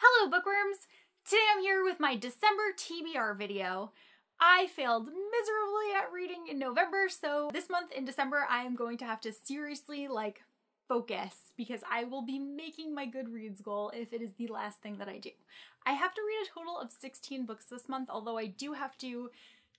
Hello bookworms! Today I'm here with my December TBR video. I failed miserably at reading in November, so this month in December I am going to have to seriously focus because I will be making my Goodreads goal if it is the last thing that I do. I have to read a total of 16 books this month, although I do have to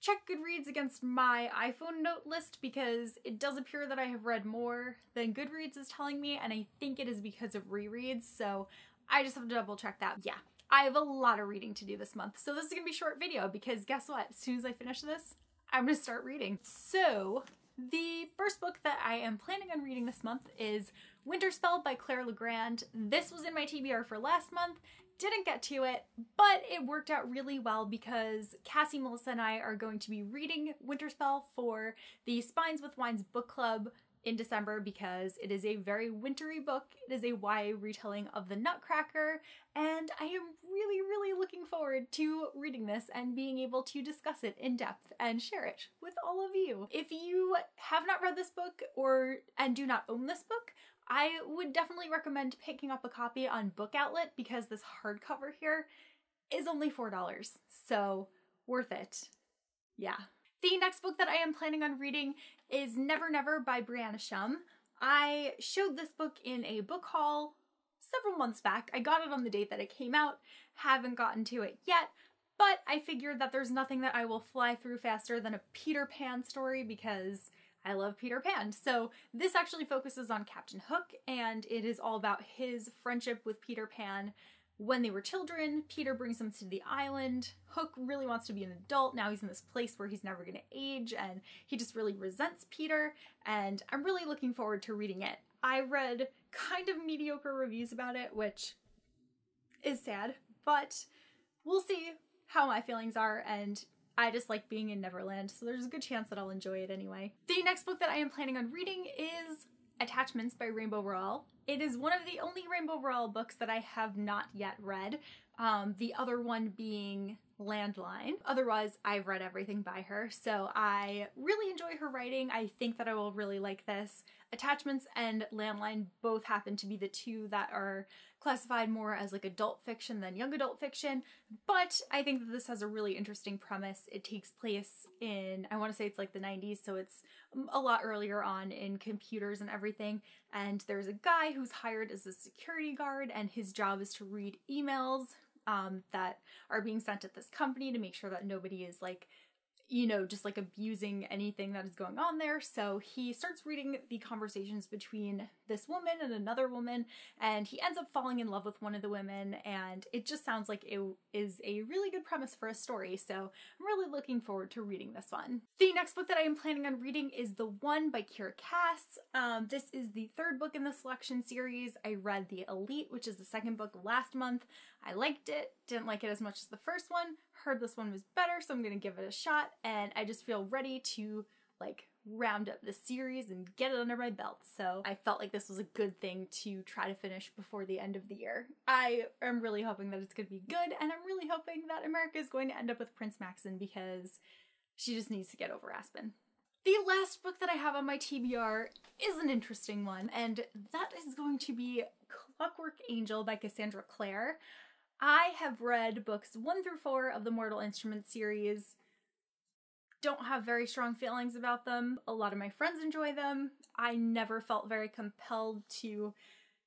check Goodreads against my iPhone note list because it does appear that I have read more than Goodreads is telling me, and I think it is because of rereads, so I just have to double check that. Yeah, I have a lot of reading to do this month, so this is gonna be a short video because guess what? As soon as I finish this, I'm gonna start reading. So the first book that I am planning on reading this month is Winterspell by Claire Legrand. This was in my TBR for last month. Didn't get to it, but it worked out really well because Cassie, Melissa, and I are going to be reading Winterspell for the Spines with Wines book club in December because it is a very wintry book. It is a YA retelling of the Nutcracker, and I am really looking forward to reading this and being able to discuss it in depth and share it with all of you. If you have not read this book and do not own this book, I would definitely recommend picking up a copy on Book Outlet because this hardcover here is only $4, so worth it. Yeah. The next book that I am planning on reading is Nevernever by Brianna Shum. I showed this book in a book haul several months back. I got it on the date that it came out, haven't gotten to it yet, but I figured that there's nothing that I will fly through faster than a Peter Pan story because I love Peter Pan. So this actually focuses on Captain Hook, and it is all about his friendship with Peter Pan when they were children. Peter brings him to the island. Hook really wants to be an adult. Now he's in this place where he's never going to age, and he just really resents Peter, and I'm really looking forward to reading it. I read kind of mediocre reviews about it, which is sad, but we'll see how my feelings are, and I just like being in Neverland, so there's a good chance that I'll enjoy it anyway. The next book that I am planning on reading is Attachments by Rainbow Rowell. It is one of the only Rainbow Rowell books that I have not yet read, the other one being Landline. Otherwise, I've read everything by her, so I really enjoy her writing. I think that I will really like this. Attachments and Landline both happen to be the two that are classified more as adult fiction than young adult fiction, but I think that this has a really interesting premise. It takes place in, I want to say it's the 90s, so it's a lot earlier on in computers and everything, and there's a guy who's hired as a security guard, and his job is to read emails that are being sent at this company to make sure that nobody is just abusing anything that is going on there. So he starts reading the conversations between this woman and another woman, and he ends up falling in love with one of the women, and it just sounds like it is a really good premise for a story, so I'm really looking forward to reading this one. The next book that I am planning on reading is The One by Kira Cass. This is the third book in the Selection series. I read The Elite, which is the second book last month. I liked it, didn't like it as much as the first one, heard this one was better, so I'm gonna give it a shot, and I just feel ready to round up the series and get it under my belt. So I felt like this was a good thing to try to finish before the end of the year. I am really hoping that it's gonna be good, and I'm really hoping that America is going to end up with Prince Maxon because she just needs to get over Aspen. The last book that I have on my TBR is an interesting one, and that is going to be Clockwork Angel by Cassandra Clare. I have read books 1 through 4 of the Mortal Instruments series. Don't have very strong feelings about them. A lot of my friends enjoy them. I never felt very compelled to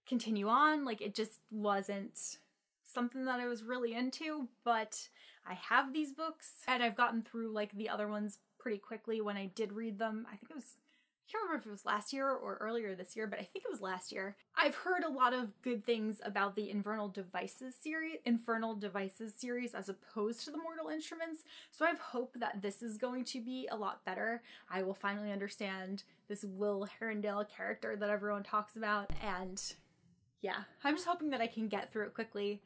continue on. It just wasn't something that I was really into, but I have these books, and I've gotten through the other ones pretty quickly when I did read them. I can't remember if it was last year or earlier this year, but I think it was last year. I've heard a lot of good things about the Infernal Devices series as opposed to the Mortal Instruments, so I have hope that this is going to be a lot better. I will finally understand this Will Herondale character that everyone talks about, and yeah, I'm just hoping that I can get through it quickly.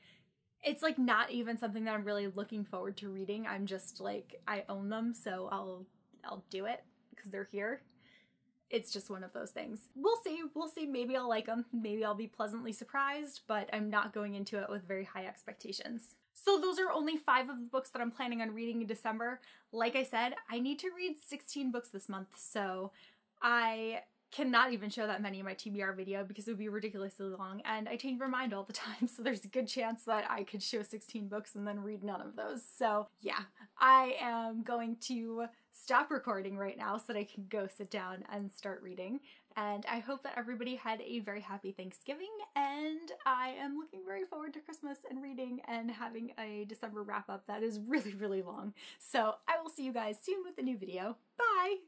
It's not even something that I'm really looking forward to reading. I'm just I own them, so I'll do it because they're here. It's just one of those things. We'll see, maybe I'll like them, maybe I'll be pleasantly surprised, but I'm not going into it with very high expectations. So those are only 5 of the books that I'm planning on reading in December. Like I said, I need to read 16 books this month, so I cannot even show that many in my TBR video because it would be ridiculously long, and I change my mind all the time, so there's a good chance that I could show 16 books and then read none of those. So yeah, I am going to stop recording right now so that I can go sit down and start reading. And I hope that everybody had a very happy Thanksgiving, and I am looking very forward to Christmas and reading and having a December wrap up that is really, really long. So I will see you guys soon with a new video. Bye!